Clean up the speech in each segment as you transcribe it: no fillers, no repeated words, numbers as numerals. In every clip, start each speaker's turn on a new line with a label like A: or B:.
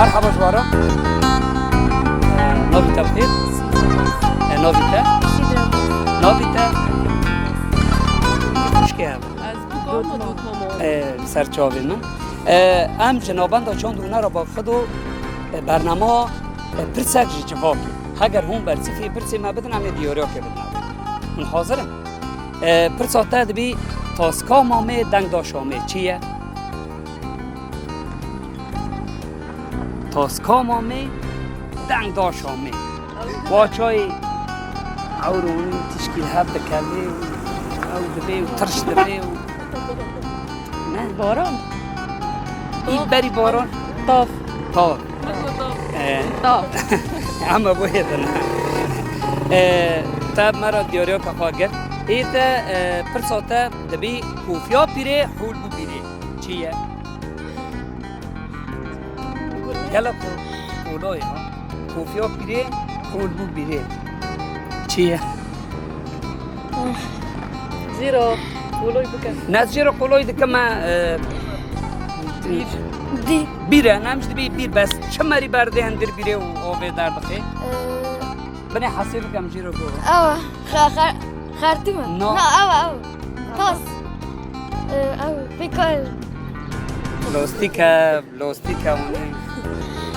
A: مرحبا جوارا. نوفيتا بخير؟ نوفيتا؟ نوفيتا؟ مشكلة
B: از بگم و دوت مامو
A: سرچاوی من ام جنابان دا چون دونه را با خودو برنامه پرسک جوابی اگر هم برسفی پرسی ما بدن همه دیاریا که بدن من حاضرم پرساته دبی تاسکا مامه دنگ داشامه چیه؟ تاسکا مامه دنگ داشامه واچای عورونی تشکیل هب بکلی او دبی و ترش دبی و نه
B: باران
A: این بری باران
B: طاف
A: طاف
B: طاف
A: اما باید نه تاب مرا دیاریا که خواهد ایتا پرساته دبی کوفیا پیره حول بو پیره چیه؟ یلا کولای ها کوفیا پیره حول بو پیره چیه؟
B: زیرا بولوی بکن
A: نه زیرا کولای دکه ما
B: بیر
C: دی
A: بیره نمش دبی بیر بس چمری برده هندر بیره و آوه در بخی بنی حسیب کم زیرا گو
C: اوه خرطیمه
A: نه.
C: اوه تاس اوه بیکار
A: لاستیکه اونی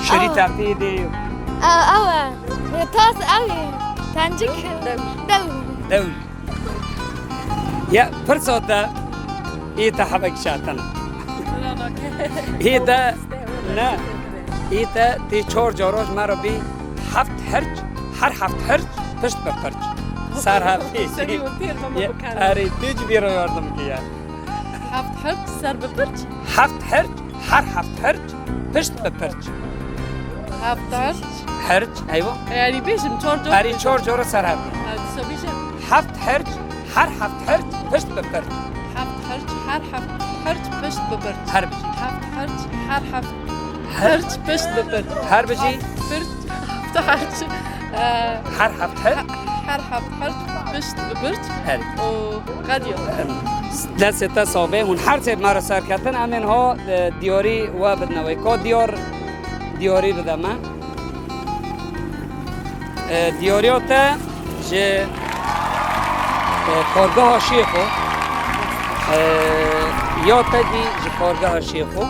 A: شری تقیدی
C: اوه تاس اوه تنجک دو
A: دول یا پرساته ایتا حبک شاتن ایتا نه ایتا تی چور جاراج مرا بی هفت هرچ هر هفت هرچ پشت به پرچ سر هفتی
B: سری و تیر ماما بکن
A: اری تیج بیرا یاردم کیا
B: هفت حرف سر بپرچ
A: هفت هرچ هر هفت هرچ پشت به پرچ
B: هفت حرف
A: هرچ ایوه
B: یعنی بیشم چهار جا
A: اری چور جارا سر هفتی
B: سو بیشم
A: هفت هرچ هر هفت هرچ پشت به پرچ
B: هفت حرف هر هفت حرف پشت بپرچ
A: هر بجی
B: هفت حرف هر هفت حرف پشت بپرچ
A: هر بجی
B: هفت حرف
A: هر هفت هرچ
B: هر هفت حرف پشت بپرچ
A: هر
B: و قدیا
A: دست صابه اون هر چه مرا سر کردن امین ها دیاری و بدنوی که دیاری بدم دیاریات جه کارگاه شیخو یا تدی جه کارگاه شیخو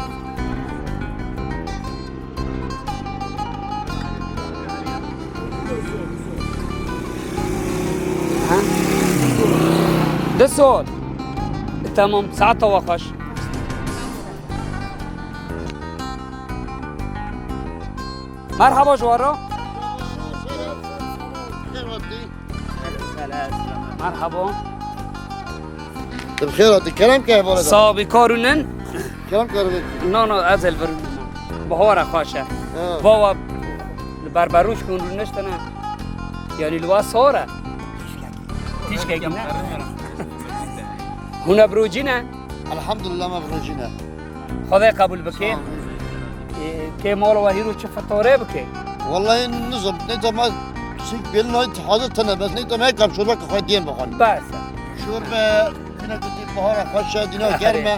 A: ده سؤال تمام ساعة وخش مرحبا جوارا مرحبا
D: بخيرات الكلام كيف ولد
A: صابي كارونن
D: كلام كيف
A: نو ازل بهار خاشه بابا بربروش کن رو نشتنه یعنی لوا ساره تیش که گم هونه بروجینه
D: الحمد لله ما بروجينا
A: خدای قبول بکه که مال و هیرو چه فطوره بکه
D: والله نظم ما سيك بيلنا حاضر تنا بس نيتم هيك شو بك خدين بخون
A: بس
D: شو هنا كنت بهار خوش دينا گرمه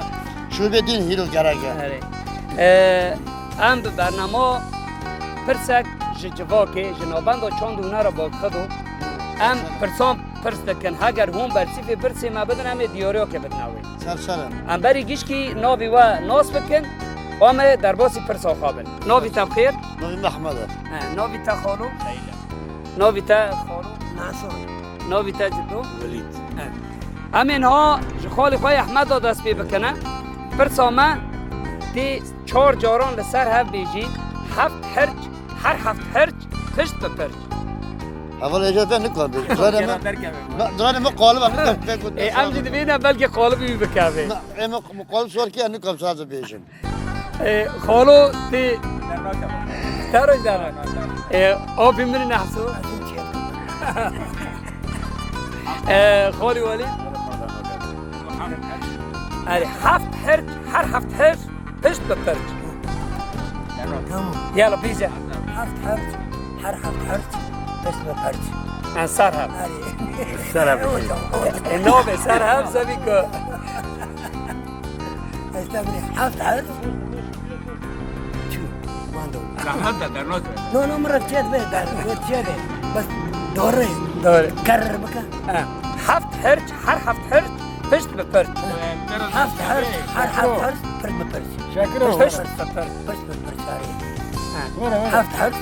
D: شو بدين هيرو گراگه
A: ام به برنامه پرسک جواکه جنابان دا چند دونه را با خودو ام پرسام پرس دکن اگر هم برسیفی پرسی ما بدن همه دیاریا که بدناوی
D: سرسرم
A: ام بری گیش کی ناوی و ناس بکن و همه در باسی پرسا خوابن ناوی تا بخیر
D: نبي محمد
A: ناوی تا خالو ناوی تا خالو ناوی تا جدو
D: وليد
A: همین ها خالی خواه احمد دا دست بی بکنه پرسا ما تی چهار جاران لسر هف بیجی هفت هرچ هر هفت هرچ پشت به پرچ
D: اول اجازه نکنم درانه ما قالب اخذ فيك
A: ام جدی بینه بلکه قالبی بکاوه
D: اما قالب صور كي نكم ساز بيجن
A: خالو تی تروج دارن آبی منی نحسو خالی ولی هفت هرچ هر هفت هرچ پشت به پرچ يلا بيزا
E: هفت هرت هر هفت هرت پشت به پرچ
A: سرهم نوبه سرهم زبی که
E: استمري هفت هرت شو واندو
A: زحمت در نوت
E: نو مرة تشاد به در تشاد بس دوره
A: داره
E: كرر بك
A: هفت هرچ هر هفت هرچ پشت به پشت
E: حفت حرس حفت حرس فرد ببرش
A: پشت به پشت
E: بس ببرش حفت حرس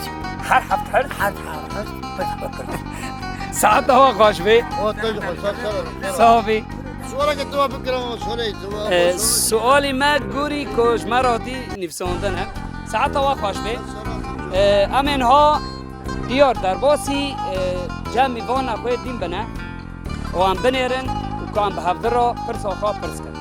A: هر هفت هرچ
E: حفت حرس بس ببرش
A: ساعت هوا خوش بی
D: او تو جو سر
A: صافی
D: سوال که تو بکرم سوال
A: سوالی ما گوری کش مرا دی نفساندنه ساعت هوا خوش بی امین ها دیار در باسی جمعی وان اخوی دین بنه و هم بنیرن و که هم به هفته را پرسا خواه پرس کرد